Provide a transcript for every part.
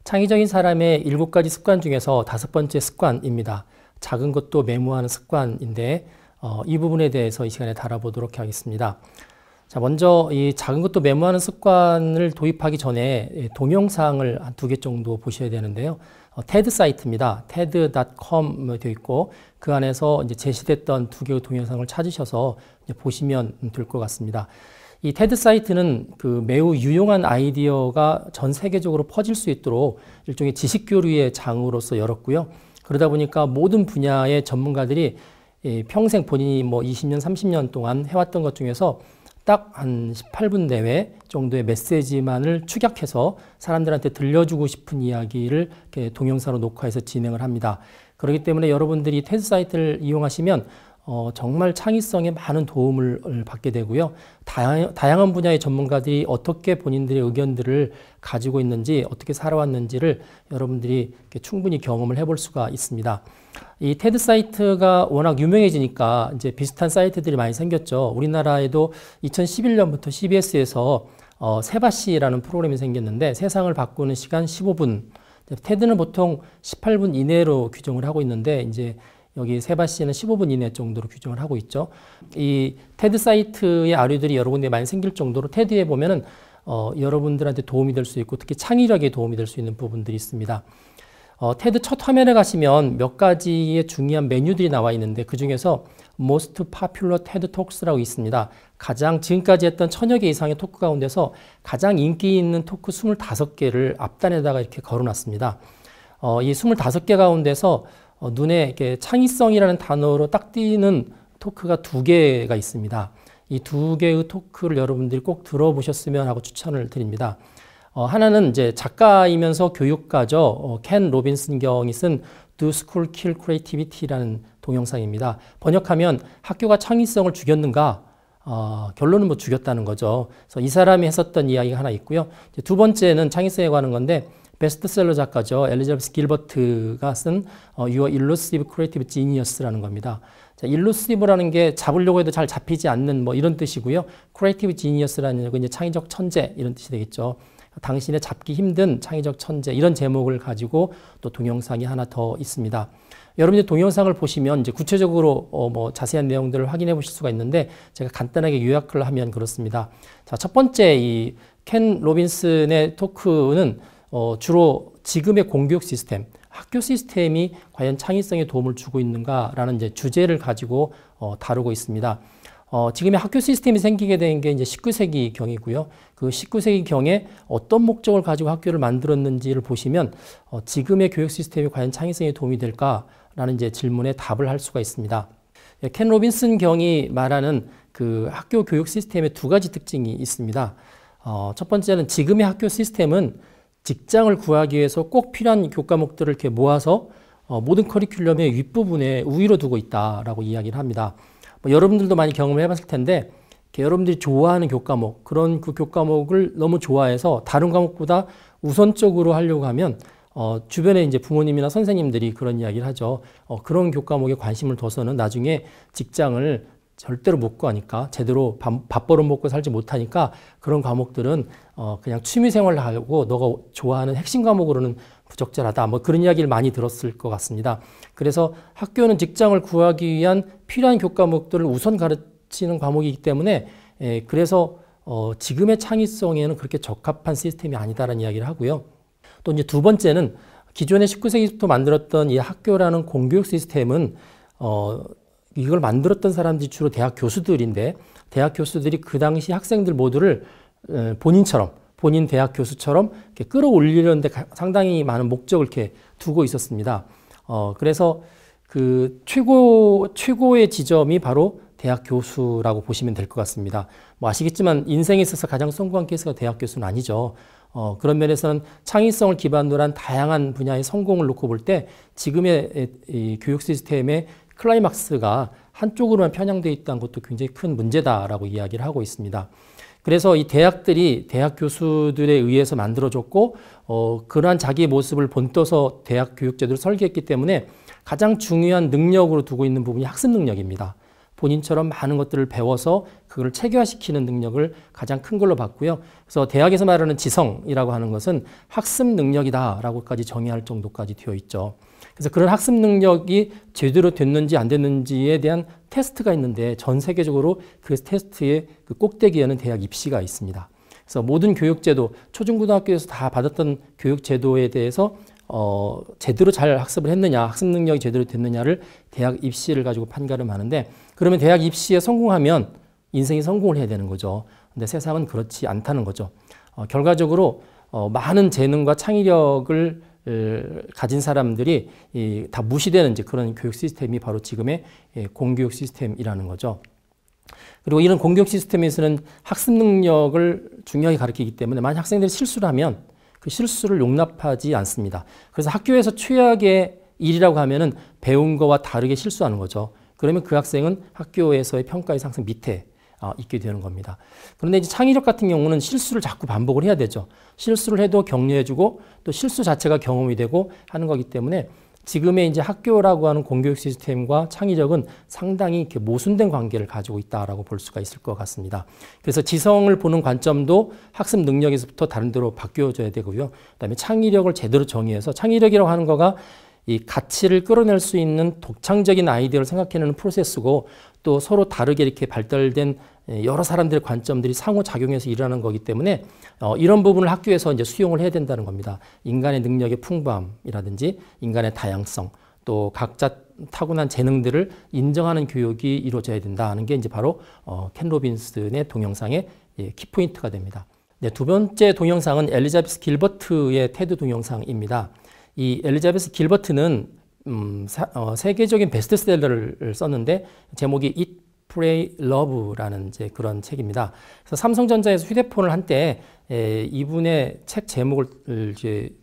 창의적인 사람의 7가지 습관 중에서 5번째 습관입니다. 작은 것도 메모하는 습관인데 이 부분에 대해서 이 시간에 다뤄보도록 하겠습니다. 자, 먼저 이 작은 것도 메모하는 습관을 도입하기 전에 동영상을 한 2개 정도 보셔야 되는데요. TED 사이트입니다. TED.com 되어 있고 그 안에서 이제 제시됐던 2개의 동영상을 찾으셔서 이제 보시면 될 것 같습니다. 이 TED 사이트는 그 매우 유용한 아이디어가 전 세계적으로 퍼질 수 있도록 일종의 지식교류의 장으로서 열었고요. 그러다 보니까 모든 분야의 전문가들이 평생 본인이 뭐 20년, 30년 동안 해왔던 것 중에서 딱 한 18분 내외 정도의 메시지만을 축약해서 사람들한테 들려주고 싶은 이야기를 이렇게 동영상으로 녹화해서 진행을 합니다. 그렇기 때문에 여러분들이 TED 사이트를 이용하시면 정말 창의성에 많은 도움을 받게 되고요. 다양한 분야의 전문가들이 어떻게 본인들의 의견들을 가지고 있는지, 어떻게 살아왔는지를 여러분들이 충분히 경험을 해볼 수가 있습니다. 이 TED 사이트가 워낙 유명해지니까 이제 비슷한 사이트들이 많이 생겼죠. 우리나라에도 2011년부터 CBS에서 세바시라는 프로그램이 생겼는데 세상을 바꾸는 시간 15분. TED는 보통 18분 이내로 규정을 하고 있는데 이제 여기 세바시는 15분 이내 정도로 규정을 하고 있죠. 이 TED 사이트의 아류들이 여러 군데 많이 생길 정도로 TED에 보면은 여러분들한테 도움이 될 수 있고 특히 창의력에 도움이 될 수 있는 부분들이 있습니다. TED 첫 화면에 가시면 몇 가지의 중요한 메뉴들이 나와 있는데 그 중에서 Most Popular TED Talks라고 있습니다. 가장 지금까지 했던 1000여 개 이상의 토크 가운데서 가장 인기 있는 토크 25개를 앞단에다가 이렇게 걸어놨습니다. 이 25개 가운데서 눈에 이렇게 창의성이라는 단어로 딱 띄는 토크가 2개가 있습니다. 이 2개의 토크를 여러분들이 꼭 들어보셨으면 하고 추천을 드립니다. 하나는 이제 작가이면서 교육가죠. 켄 로빈슨 경이 쓴 Do School Kill Creativity라는 동영상입니다. 번역하면 학교가 창의성을 죽였는가? 결론은 뭐 죽였다는 거죠. 그래서 이 사람이 했었던 이야기가 하나 있고요. 이제 두 번째는 창의성에 관한 건데 베스트셀러 작가죠. 엘리자베스 길버트가 쓴 Your Elusive Creative Genius라는 겁니다. 자, elusive라는 게 잡으려고 해도 잘 잡히지 않는 뭐 이런 뜻이고요. Creative Genius라는 건 이제 창의적 천재 이런 뜻이 되겠죠. 당신의 잡기 힘든 창의적 천재 이런 제목을 가지고 또 동영상이 하나 더 있습니다. 여러분들 동영상을 보시면 이제 구체적으로 뭐 자세한 내용들을 확인해 보실 수가 있는데 제가 간단하게 요약을 하면 그렇습니다. 자, 첫 번째 이 켄 로빈슨의 토크는 주로 지금의 공교육 시스템, 학교 시스템이 과연 창의성에 도움을 주고 있는가라는 이제 주제를 가지고 다루고 있습니다. 지금의 학교 시스템이 생기게 된 게 이제 19세기 경이고요. 그 19세기 경에 어떤 목적을 가지고 학교를 만들었는지를 보시면 지금의 교육 시스템이 과연 창의성에 도움이 될까라는 이제 질문에 답을 할 수가 있습니다. 켄 로빈슨 경이 말하는 그 학교 교육 시스템의 2가지 특징이 있습니다. 첫 번째는 지금의 학교 시스템은 직장을 구하기 위해서 꼭 필요한 교과목들을 이렇게 모아서 모든 커리큘럼의 윗부분에 우위로 두고 있다라고 이야기를 합니다. 여러분들도 많이 경험을 해봤을 텐데 여러분들이 좋아하는 교과목, 그런 그 교과목을 너무 좋아해서 다른 과목보다 우선적으로 하려고 하면 주변에 이제 부모님이나 선생님들이 그런 이야기를 하죠. 그런 교과목에 관심을 둬서는 나중에 직장을 절대로 못 구하니까 제대로 밥 벌어 먹고 살지 못하니까 그런 과목들은 그냥 취미 생활을 하고 너가 좋아하는 핵심 과목으로는 부적절하다. 뭐 그런 이야기를 많이 들었을 것 같습니다. 그래서 학교는 직장을 구하기 위한 필요한 교과목들을 우선 가르치는 과목이기 때문에 그래서 지금의 창의성에는 그렇게 적합한 시스템이 아니다라는 이야기를 하고요. 또 이제 두 번째는 기존의 19세기부터 만들었던 이 학교라는 공교육 시스템은 이걸 만들었던 사람들이 주로 대학 교수들인데 대학 교수들이 그 당시 학생들 모두를 본인처럼 본인 대학 교수처럼 이렇게 끌어올리려는데 상당히 많은 목적을 이렇게 두고 있었습니다. 그래서 그 최고의 지점이 바로 대학 교수라고 보시면 될 것 같습니다. 뭐 아시겠지만 인생에 있어서 가장 성공한 케이스가 대학 교수는 아니죠. 그런 면에서는 창의성을 기반으로 한 다양한 분야의 성공을 놓고 볼 때 지금의 이 교육 시스템의 클라이막스가 한쪽으로만 편향되어 있다는 것도 굉장히 큰 문제다라고 이야기를 하고 있습니다. 그래서 이 대학들이 대학 교수들에 의해서 만들어졌고 그러한 자기의 모습을 본떠서 대학 교육제도를 설계했기 때문에 가장 중요한 능력으로 두고 있는 부분이 학습 능력입니다. 본인처럼 많은 것들을 배워서 그걸 체계화시키는 능력을 가장 큰 걸로 봤고요. 그래서 대학에서 말하는 지성이라고 하는 것은 학습 능력이다라고까지 정의할 정도까지 되어 있죠. 그래서 그런 학습 능력이 제대로 됐는지 안 됐는지에 대한 테스트가 있는데 전 세계적으로 그 테스트의 그 꼭대기에는 대학 입시가 있습니다. 그래서 모든 교육제도, 초중고등학교에서 다 받았던 교육제도에 대해서 제대로 잘 학습을 했느냐, 학습 능력이 제대로 됐느냐를 대학 입시를 가지고 판가름 하는데, 그러면 대학 입시에 성공하면 인생이 성공을 해야 되는 거죠. 근데 세상은 그렇지 않다는 거죠. 결과적으로 많은 재능과 창의력을 가진 사람들이 다 무시되는 이제 그런 교육 시스템이 바로 지금의 공교육 시스템이라는 거죠. 그리고 이런 공교육 시스템에서는 학습 능력을 중요하게 가르치기 때문에 만약 학생들이 실수를 하면 그 실수를 용납하지 않습니다. 그래서 학교에서 최악의 일이라고 하면은 배운 거와 다르게 실수하는 거죠. 그러면 그 학생은 학교에서의 평가에서 항상 밑에 있게 되는 겁니다. 그런데 이제 창의력 같은 경우는 실수를 자꾸 반복을 해야 되죠. 실수를 해도 격려해주고 또 실수 자체가 경험이 되고 하는 거기 때문에 지금의 이제 학교라고 하는 공교육 시스템과 창의력은 상당히 이렇게 모순된 관계를 가지고 있다라고 볼 수가 있을 것 같습니다. 그래서 지성을 보는 관점도 학습 능력에서부터 다른 데로 바뀌어져야 되고요. 그다음에 창의력을 제대로 정의해서 창의력이라고 하는 거가 이 가치를 끌어낼 수 있는 독창적인 아이디어를 생각해내는 프로세스고 또 서로 다르게 이렇게 발달된 여러 사람들의 관점들이 상호작용해서 일어나는 거기 때문에 이런 부분을 학교에서 이제 수용을 해야 된다는 겁니다. 인간의 능력의 풍부함이라든지 인간의 다양성 또 각자 타고난 재능들을 인정하는 교육이 이루어져야 된다는 게 이제 바로 켄 로빈슨의 동영상의 키포인트가 됩니다. 네, 두 번째 동영상은 엘리자베스 길버트의 테드 동영상입니다. 이 엘리자베스 길버트는 세계적인 베스트셀러를 썼는데 제목이 Eat, Pray, Love라는 이제 그런 책입니다. 그래서 삼성전자에서 휴대폰을 한때 이분의 책 제목을 이제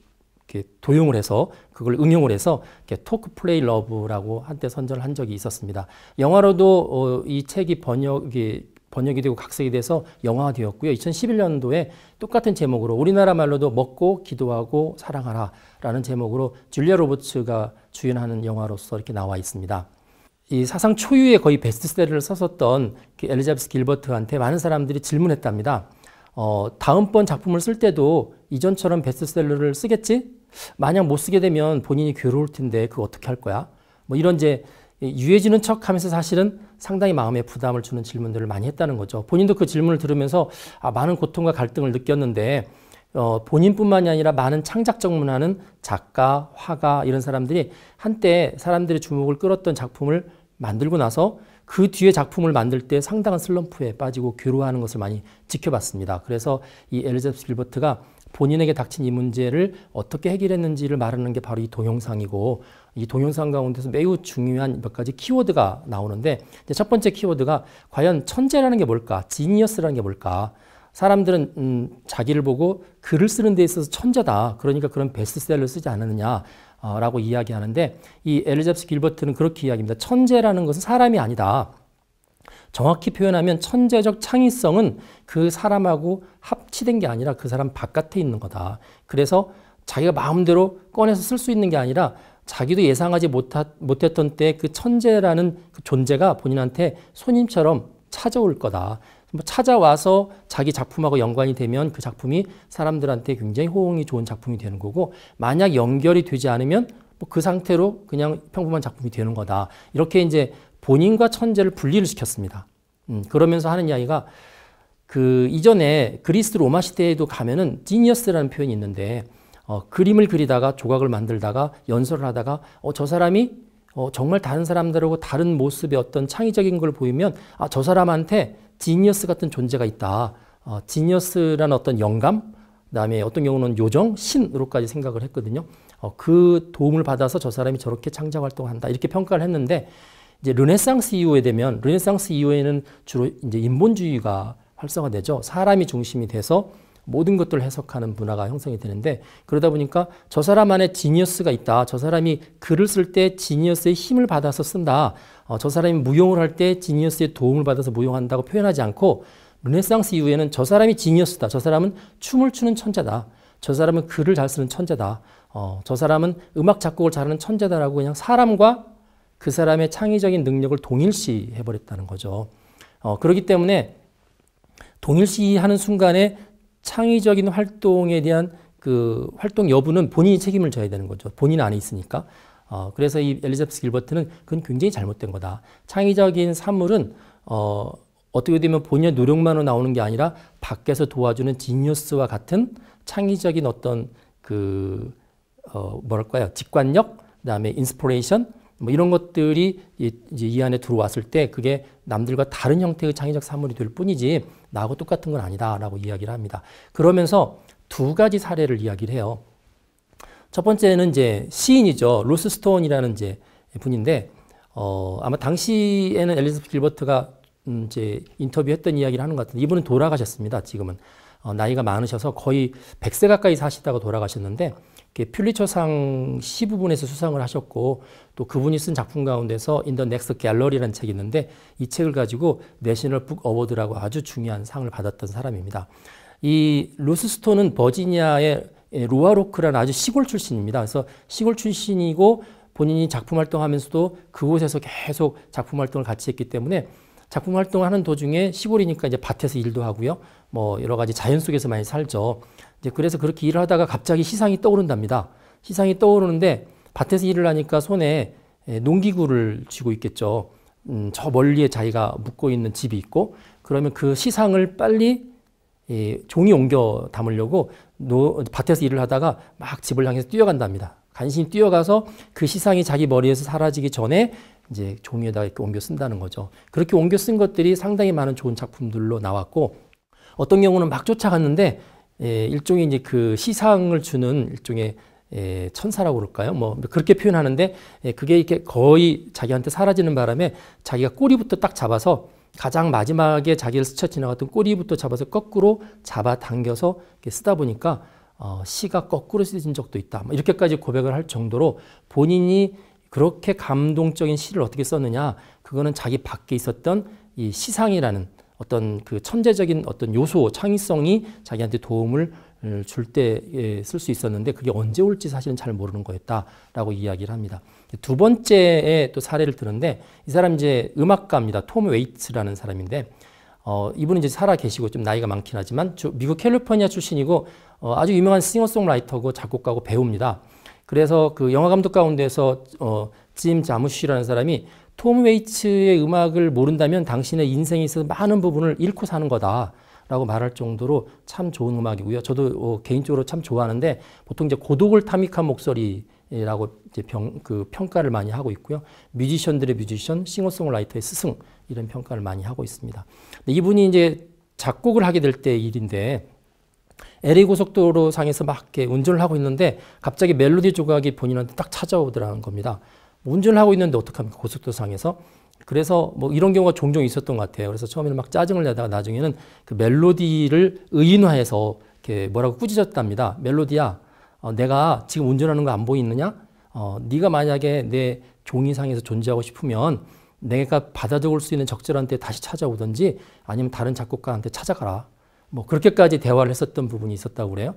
이렇게 도용을 해서 그걸 응용을 해서 토크 플레이 러브라고 한때 선전을 한 적이 있었습니다. 영화로도 이 책이 번역이 되고 각색이 돼서 영화화되었고요. 2011년도에 똑같은 제목으로 우리나라 말로도 먹고 기도하고 사랑하라 라는 제목으로 줄리아 로버츠가 주연하는 영화로서 이렇게 나와 있습니다. 이 사상 초유의 거의 베스트셀러를 썼었던 엘리자베스 길버트한테 많은 사람들이 질문했답니다. 다음번 작품을 쓸 때도 이전처럼 베스트셀러를 쓰겠지? 만약 못 쓰게 되면 본인이 괴로울 텐데 그거 어떻게 할 거야? 뭐 이런 이제 유해지는 척 하면서 사실은 상당히 마음에 부담을 주는 질문들을 많이 했다는 거죠. 본인도 그 질문을 들으면서 많은 고통과 갈등을 느꼈는데 본인뿐만이 아니라 많은 창작적 문화는 작가, 화가 이런 사람들이 한때 사람들의 주목을 끌었던 작품을 만들고 나서 그 뒤에 작품을 만들 때 상당한 슬럼프에 빠지고 괴로워하는 것을 많이 지켜봤습니다. 그래서 이 엘리자베스 길버트가 본인에게 닥친 이 문제를 어떻게 해결했는지를 말하는 게 바로 이 동영상이고 이 동영상 가운데서 매우 중요한 몇 가지 키워드가 나오는데 첫 번째 키워드가 과연 천재라는 게 뭘까? 지니어스라는 게 뭘까? 사람들은 자기를 보고 글을 쓰는 데 있어서 천재다. 그러니까 그런 베스트셀러를 쓰지 않느냐 라고 이야기하는데 이 엘리자베스 길버트는 그렇게 이야기합니다. 천재라는 것은 사람이 아니다. 정확히 표현하면 천재적 창의성은 그 사람하고 합치된 게 아니라 그 사람 바깥에 있는 거다. 그래서 자기가 마음대로 꺼내서 쓸 수 있는 게 아니라 자기도 예상하지 못했던 때 그 천재라는 그 존재가 본인한테 손님처럼 찾아올 거다. 찾아와서 자기 작품하고 연관이 되면 그 작품이 사람들한테 굉장히 호응이 좋은 작품이 되는 거고 만약 연결이 되지 않으면 그 상태로 그냥 평범한 작품이 되는 거다. 이렇게 이제 본인과 천재를 분리를 시켰습니다. 그러면서 하는 이야기가 그 이전에 그리스 로마 시대에도 가면은 지니어스라는 표현이 있는데 그림을 그리다가 조각을 만들다가 연설을 하다가 저 사람이 정말 다른 사람들하고 다른 모습의 어떤 창의적인 걸 보이면 저 사람한테 지니어스 같은 존재가 있다. 지니어스라는 어떤 영감, 그다음에 어떤 경우는 요정, 신으로까지 생각을 했거든요. 그 도움을 받아서 저 사람이 저렇게 창작 활동을 한다. 이렇게 평가를 했는데 이제 르네상스 이후에는 주로 이제 인본주의가 활성화되죠. 사람이 중심이 돼서 모든 것들을 해석하는 문화가 형성이 되는데 그러다 보니까 저 사람 안에 지니어스가 있다. 저 사람이 글을 쓸 때 지니어스의 힘을 받아서 쓴다. 저 사람이 무용을 할 때 지니어스의 도움을 받아서 무용한다고 표현하지 않고 르네상스 이후에는 저 사람이 지니어스다. 저 사람은 춤을 추는 천재다. 저 사람은 글을 잘 쓰는 천재다. 저 사람은 음악 작곡을 잘하는 천재다라고 그냥 사람과 그 사람의 창의적인 능력을 동일시해버렸다는 거죠. 그렇기 때문에 동일시하는 순간에 창의적인 활동에 대한 그 활동 여부는 본인이 책임을 져야 되는 거죠. 본인 안에 있으니까. 그래서 이 엘리자베스 길버트는 그건 굉장히 잘못된 거다. 창의적인 산물은 어떻게 되면 본인의 노력만으로 나오는 게 아니라 밖에서 도와주는 지니어스와 같은 창의적인 어떤 그 뭐랄까요, 직관력, 그다음에 인스피레이션 뭐 이런 것들이 이제 이 안에 들어왔을 때 그게 남들과 다른 형태의 창의적 산물이 될 뿐이지 나하고 똑같은 건 아니다라고 이야기를 합니다. 그러면서 두 가지 사례를 이야기를 해요. 첫 번째는 이제 시인이죠. 로스 스톤이라는 이제 분인데 아마 당시에는 엘리자베스 길버트가 이제 인터뷰했던 이야기를 하는 것 같은데 이분은 돌아가셨습니다. 지금은 나이가 많으셔서 거의 100세 가까이 사시다가 돌아가셨는데 퓰리처상 시 부분에서 수상을 하셨고 또 그분이 쓴 작품 가운데서 In the Next Gallery라는 책이 있는데 이 책을 가지고 내셔널 북 어워드라고 아주 중요한 상을 받았던 사람입니다. 이 로스 스톤은 버지니아의 로아로크라는 아주 시골 출신입니다. 그래서 시골 출신이고 본인이 작품 활동하면서도 그곳에서 계속 작품 활동을 같이 했기 때문에 작품 활동을 하는 도중에 시골이니까 이제 밭에서 일도 하고요. 뭐 여러 가지 자연 속에서 많이 살죠. 이제 그래서 그렇게 일을 하다가 갑자기 시상이 떠오른답니다. 시상이 떠오르는데 밭에서 일을 하니까 손에 농기구를 쥐고 있겠죠. 저 멀리에 자기가 묵고 있는 집이 있고 그러면 그 시상을 빨리 종이 옮겨 담으려고 밭에서 일을 하다가 막 집을 향해서 뛰어간답니다. 간신히 뛰어가서 그 시상이 자기 머리에서 사라지기 전에 이제 종이에다가 이렇게 옮겨 쓴다는 거죠. 그렇게 옮겨 쓴 것들이 상당히 많은 좋은 작품들로 나왔고 어떤 경우는 막 쫓아갔는데 일종의 이제 그 시상을 주는 일종의 천사라고 그럴까요? 뭐 그렇게 표현하는데 그게 이렇게 거의 자기한테 사라지는 바람에 자기가 꼬리부터 딱 잡아서 가장 마지막에 자기를 스쳐 지나갔던 꼬리부터 잡아서 거꾸로 잡아당겨서 이렇게 쓰다 보니까 시가 거꾸로 쓰여진 적도 있다. 이렇게까지 고백을 할 정도로 본인이 그렇게 감동적인 시를 어떻게 썼느냐, 그거는 자기 밖에 있었던 이 시상이라는 어떤 그 천재적인 어떤 요소, 창의성이 자기한테 도움을 줄 때 쓸 수 있었는데 그게 언제 올지 사실은 잘 모르는 거였다라고 이야기를 합니다. 두 번째에 또 사례를 드는데 이 사람 이제 음악가입니다. 톰 웨이츠라는 사람인데 이분은 이제 살아 계시고 좀 나이가 많긴 하지만 미국 캘리포니아 출신이고 아주 유명한 싱어송라이터고 작곡가고 배우입니다. 그래서 그 영화 감독 가운데서 짐 자무쉬라는 사람이 톰 웨이츠의 음악을 모른다면 당신의 인생에 있어서 많은 부분을 잃고 사는 거다라고 말할 정도로 참 좋은 음악이고요. 저도 개인적으로 참 좋아하는데 보통 이제 고독을 탐닉한 목소리라고 이제 평가를 많이 하고 있고요. 뮤지션들의 뮤지션, 싱어송라이터의 스승 이런 평가를 많이 하고 있습니다. 이분이 이제 작곡을 하게 될 때 일인데 LA 고속도로 상에서 막 이렇게 운전을 하고 있는데 갑자기 멜로디 조각이 본인한테 딱 찾아오더라는 겁니다. 운전을 하고 있는데 어떡합니까? 고속도로 상에서. 그래서 뭐 이런 경우가 종종 있었던 것 같아요. 그래서 처음에는 막 짜증을 내다가 나중에는 그 멜로디를 의인화해서 이렇게 뭐라고 꾸짖었답니다. 멜로디야, 내가 지금 운전하는 거 안 보이느냐? 네가 만약에 내 종이상에서 존재하고 싶으면 내가 받아 적을 수 있는 적절한 때 다시 찾아오든지 아니면 다른 작곡가한테 찾아가라. 뭐 그렇게까지 대화를 했었던 부분이 있었다고 그래요.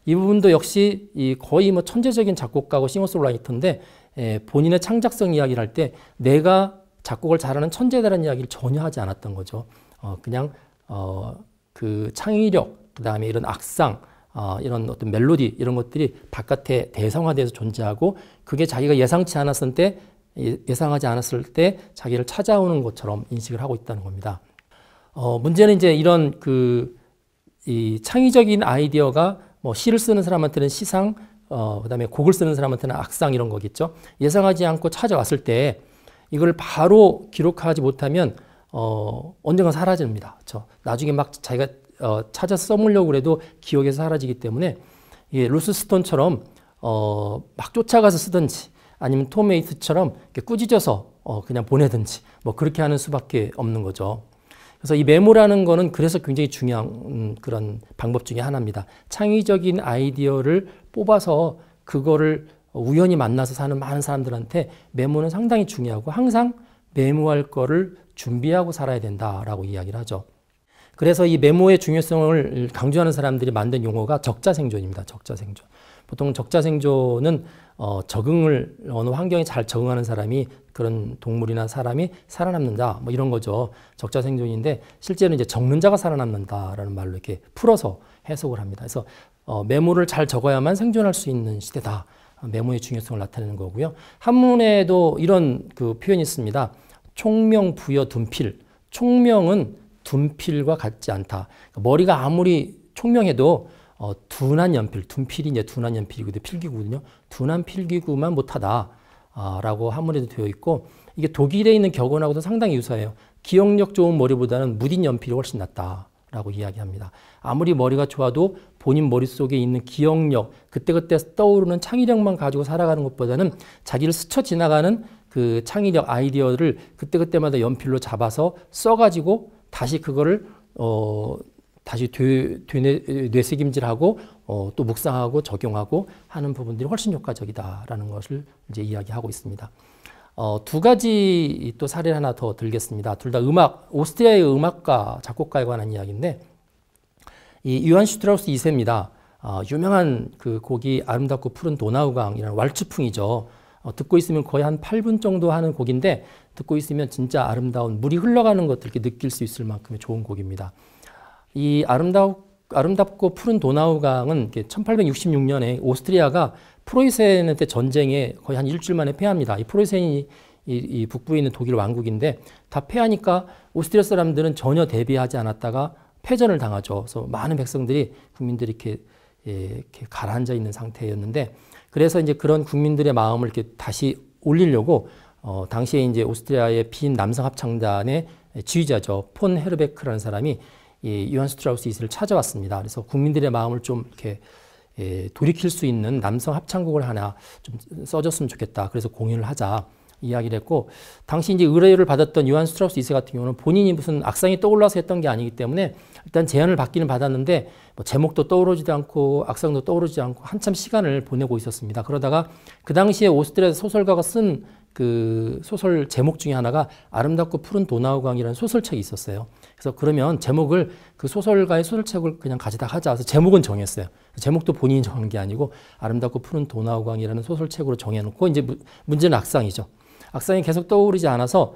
이 부분도 역시 거의 뭐 천재적인 작곡가고 싱어송라이터인데 본인의 창작성 이야기를 할 때 내가 작곡을 잘하는 천재다라는 이야기를 전혀 하지 않았던 거죠. 그냥 그 창의력, 그다음에 이런 악상, 이런 어떤 멜로디 이런 것들이 바깥에 대성화돼서 존재하고 그게 자기가 예상하지 않았을 때 자기를 찾아오는 것처럼 인식을 하고 있다는 겁니다. 문제는 이제 이런 이 창의적인 아이디어가 뭐 시를 쓰는 사람한테는 시상, 그다음에 곡을 쓰는 사람한테는 악상 이런 거겠죠. 예상하지 않고 찾아왔을 때 이걸 바로 기록하지 못하면 언젠가 사라집니다. 그렇죠? 나중에 막 자기가 찾아서 써보려고 해도 기억에서 사라지기 때문에 로스 스톤처럼 막 쫓아가서 쓰든지 아니면 톰 웨이츠처럼 꾸짖어서 그냥 보내든지 뭐 그렇게 하는 수밖에 없는 거죠. 그래서 이 메모라는 거는 그래서 굉장히 중요한 그런 방법 중에 하나입니다. 창의적인 아이디어를 뽑아서 그거를 우연히 만나서 사는 많은 사람들한테 메모는 상당히 중요하고 항상 메모할 거를 준비하고 살아야 된다라고 이야기를 하죠. 그래서 이 메모의 중요성을 강조하는 사람들이 만든 용어가 적자생존입니다. 적자생존. 보통 적자생존은 어느 환경에 잘 적응하는 사람이 그런 동물이나 사람이 살아남는다 뭐 이런 거죠. 적자 생존인데 실제는 이제 적는 자가 살아남는다라는 말로 이렇게 풀어서 해석을 합니다. 그래서 메모를 잘 적어야만 생존할 수 있는 시대다. 메모의 중요성을 나타내는 거고요. 한문에도 이런 그 표현이 있습니다. 총명 부여 둔필. 총명은 둔필과 같지 않다. 머리가 아무리 총명해도 둔한 연필, 둔필이 이제 둔한 연필이거든요. 필기구거든요. 둔한 필기구만 못하다. 라고 한문에도 되어 있고, 이게 독일에 있는 격언하고도 상당히 유사해요. 기억력 좋은 머리보다는 무딘 연필이 훨씬 낫다. 라고 이야기합니다. 아무리 머리가 좋아도 본인 머릿속에 있는 기억력, 그때그때 떠오르는 창의력만 가지고 살아가는 것보다는 자기를 스쳐 지나가는 그 창의력, 아이디어를 그때그때마다 연필로 잡아서 써가지고 다시 그거를 다시 뇌새김질하고 또 묵상하고 적용하고 하는 부분들이 훨씬 효과적이다라는 것을 이제 이야기하고 있습니다. 두 가지 또 사례를 하나 더 들겠습니다. 둘 다 오스트리아의 음악가, 작곡가에 관한 이야기인데, 이 요한 슈트라우스 2세입니다. 유명한 그 곡이 아름답고 푸른 도나우강이라는 왈츠풍이죠. 듣고 있으면 거의 한 8분 정도 하는 곡인데, 듣고 있으면 진짜 아름다운 물이 흘러가는 것들 이렇게 느낄 수 있을 만큼의 좋은 곡입니다. 이 아름답고 푸른 도나우강은 1866년에 오스트리아가 프로이센한테 전쟁에 거의 한 일주일 만에 패합니다. 이 프로이센이 이 북부에 있는 독일 왕국인데 다 패하니까 오스트리아 사람들은 전혀 대비하지 않았다가 패전을 당하죠. 그래서 많은 백성들이 국민들이 이렇게 가라앉아 있는 상태였는데, 그래서 이제 그런 국민들의 마음을 이렇게 다시 올리려고 당시에 이제 오스트리아의 빈 남성 합창단의 지휘자죠. 폰 헤르베크라는 사람이 이 요한 슈트라우스 2세를 찾아왔습니다. 그래서 국민들의 마음을 좀 이렇게 돌이킬 수 있는 남성 합창곡을 하나 좀 써줬으면 좋겠다. 그래서 공연을 하자 이야기를 했고, 당시 이제 의뢰를 받았던 요한 슈트라우스 2세 같은 경우는 본인이 무슨 악상이 떠올라서 했던 게 아니기 때문에 일단 제안을 받기는 받았는데 뭐 제목도 떠오르지도 않고 악상도 떠오르지 않고 한참 시간을 보내고 있었습니다. 그러다가 그 당시에 오스트리아 소설가가 쓴 그 소설 제목 중에 하나가 아름답고 푸른 도나우강이라는 소설책이 있었어요. 그래서 그러면 제목을 그 소설가의 소설책을 그냥 가져다 하자. 그래서 제목은 정했어요. 제목도 본인이 정한 게 아니고 아름답고 푸른 도나우강이라는 소설책으로 정해놓고, 이제 문제는 악상이죠. 악상이 계속 떠오르지 않아서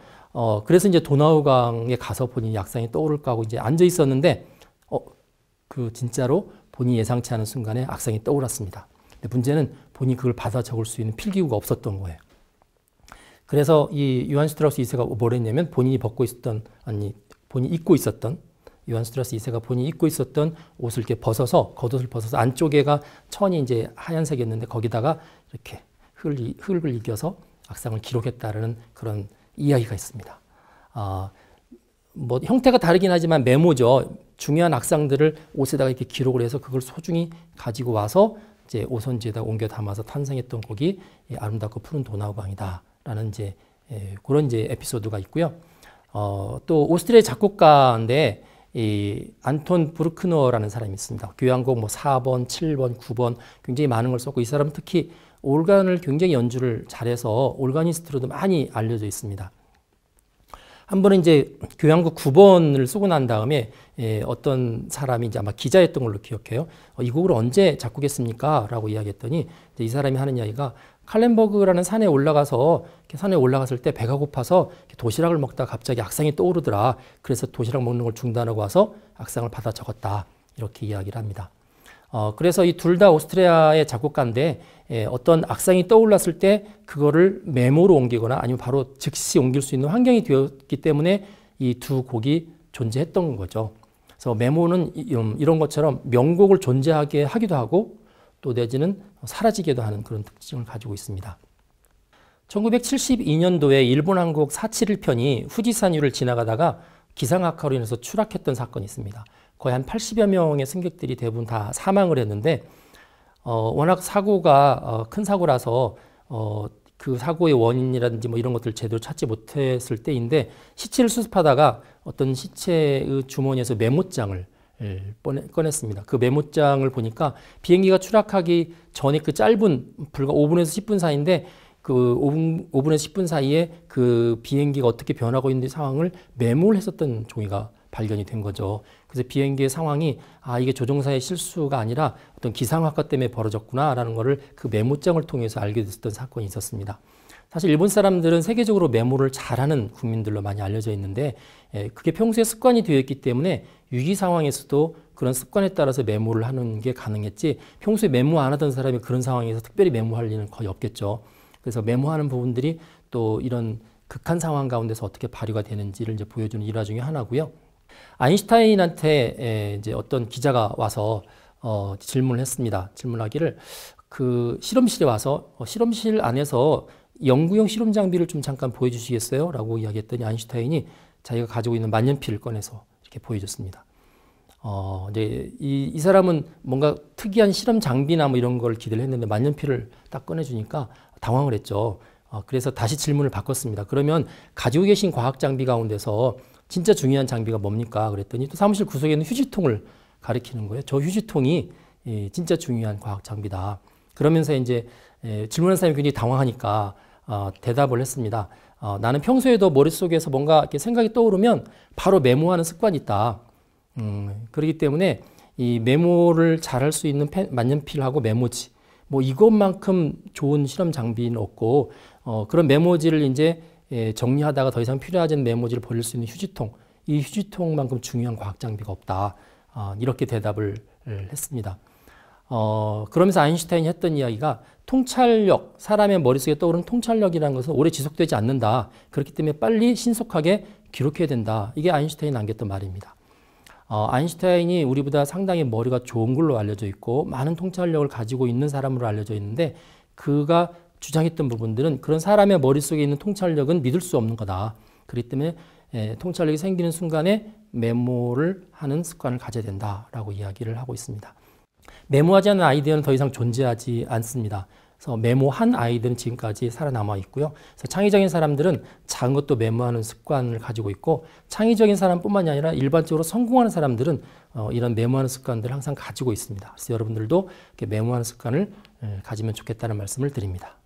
그래서 이제 도나우강에 가서 본인이 악상이 떠오를까 하고 이제 앉아 있었는데 그 진짜로 본인이 예상치 않은 순간에 악상이 떠올랐습니다. 근데 문제는 본인이 그걸 받아 적을 수 있는 필기구가 없었던 거예요. 그래서 이 요한 슈트라우스 2세가 뭘 했냐면 본인이 입고 있었던 요한 슈트라우스 2세가 본인이 입고 있었던 옷을 이렇게 겉옷을 벗어서 안쪽에가 천이 이제 하얀색이었는데 거기다가 이렇게 흙을 이겨서 악상을 기록했다라는 그런 이야기가 있습니다. 뭐 형태가 다르긴 하지만 메모죠. 중요한 악상들을 옷에다가 이렇게 기록을 해서 그걸 소중히 가지고 와서 이제 오선지에다 옮겨 담아서 탄생했던 곡이 아름답고 푸른 도나우강이다라는 이제 그런 이제 에피소드가 있고요. 또 오스트리아 작곡가인데 이 안톤 브루크너라는 사람이 있습니다. 교향곡 뭐 4번, 7번, 9번 굉장히 많은 걸 썼고, 이 사람은 특히 올간을 굉장히 연주를 잘해서 올가니스트로도 많이 알려져 있습니다. 한 번은 이제 교향곡 9번을 쓰고 난 다음에 어떤 사람이 이제 아마 기자였던 걸로 기억해요. 이 곡을 언제 작곡했습니까? 라고 이야기했더니 이 사람이 하는 이야기가 칼렌버그라는 산에 올라가서 산에 올라갔을 때 배가 고파서 도시락을 먹다가 갑자기 악상이 떠오르더라. 그래서 도시락 먹는 걸 중단하고 와서 악상을 받아 적었다. 이렇게 이야기를 합니다. 그래서 이 둘 다 오스트리아의 작곡가인데 어떤 악상이 떠올랐을 때 그거를 메모로 옮기거나 아니면 바로 즉시 옮길 수 있는 환경이 되었기 때문에 이 두 곡이 존재했던 거죠. 그래서 메모는 이런 것처럼 명곡을 존재하게 하기도 하고 또 내지는 사라지기도 하는 그런 특징을 가지고 있습니다. 1972년도에 일본 항공 471편이 후지산유를 지나가다가 기상악화로 인해서 추락했던 사건이 있습니다. 거의 한 80여 명의 승객들이 대부분 다 사망을 했는데 워낙 사고가 큰 사고라서 그 사고의 원인이라든지 뭐 이런 것들 제대로 찾지 못했을 때인데, 시체를 수습하다가 어떤 시체의 주머니에서 메모장을 꺼냈습니다. 그 메모장을 보니까 비행기가 추락하기 전에 그 짧은 불과 5분에서 10분 사이인데 그 5분에서 10분 사이에 그 비행기가 어떻게 변하고 있는 상황을 메모를 했었던 종이가 발견이 된 거죠. 그래서 비행기의 상황이 이게 조종사의 실수가 아니라 어떤 기상학과 때문에 벌어졌구나라는 것을 그 메모장을 통해서 알게 됐던 사건이 있었습니다. 사실 일본 사람들은 세계적으로 메모를 잘하는 국민들로 많이 알려져 있는데 그게 평소에 습관이 되어 있기 때문에 위기 상황에서도 그런 습관에 따라서 메모를 하는 게 가능했지 평소에 메모 안 하던 사람이 그런 상황에서 특별히 메모할 일은 거의 없겠죠. 그래서 메모하는 부분들이 또 이런 극한 상황 가운데서 어떻게 발휘가 되는지를 이제 보여주는 일화 중에 하나고요. 아인슈타인한테 이제 어떤 기자가 와서 질문을 했습니다. 질문하기를 그 실험실에 와서 실험실 안에서 연구용 실험 장비를 좀 잠깐 보여주시겠어요? 라고 이야기했더니 아인슈타인이 자기가 가지고 있는 만년필을 꺼내서 이렇게 보여줬습니다. 이제 이 사람은 뭔가 특이한 실험 장비나 뭐 이런 걸 기대를 했는데 만년필을 딱 꺼내주니까 당황을 했죠. 그래서 다시 질문을 바꿨습니다. 그러면 가지고 계신 과학 장비 가운데서 진짜 중요한 장비가 뭡니까? 그랬더니 또 사무실 구석에 있는 휴지통을 가리키는 거예요. 저 휴지통이 진짜 중요한 과학 장비다. 그러면서 이제 질문한 사람이 굉장히 당황하니까 대답을 했습니다. 나는 평소에도 머릿속에서 뭔가 이렇게 생각이 떠오르면 바로 메모하는 습관이 있다. 그렇기 때문에 이 메모를 잘할 수 있는 만년필하고 메모지 뭐 이것만큼 좋은 실험 장비는 없고 그런 메모지를 이제 정리하다가 더 이상 필요하지 않은 메모지를 버릴 수 있는 휴지통, 이 휴지통만큼 중요한 과학 장비가 없다. 이렇게 대답을 했습니다. 그러면서 아인슈타인이 했던 이야기가 통찰력, 사람의 머릿속에 떠오르는 통찰력이라는 것은 오래 지속되지 않는다. 그렇기 때문에 빨리 신속하게 기록해야 된다. 이게 아인슈타인이 남겼던 말입니다. 아인슈타인이 우리보다 상당히 머리가 좋은 걸로 알려져 있고 많은 통찰력을 가지고 있는 사람으로 알려져 있는데 그가 주장했던 부분들은 그런 사람의 머릿속에 있는 통찰력은 믿을 수 없는 거다. 그렇기 때문에 통찰력이 생기는 순간에 메모를 하는 습관을 가져야 된다라고 이야기를 하고 있습니다. 메모하지 않은 아이디어는 더 이상 존재하지 않습니다. 그래서 메모한 아이들은 지금까지 살아남아 있고요. 그래서 창의적인 사람들은 작은 것도 메모하는 습관을 가지고 있고 창의적인 사람뿐만이 아니라 일반적으로 성공하는 사람들은 이런 메모하는 습관들을 항상 가지고 있습니다. 그래서 여러분들도 이렇게 메모하는 습관을 가지면 좋겠다는 말씀을 드립니다.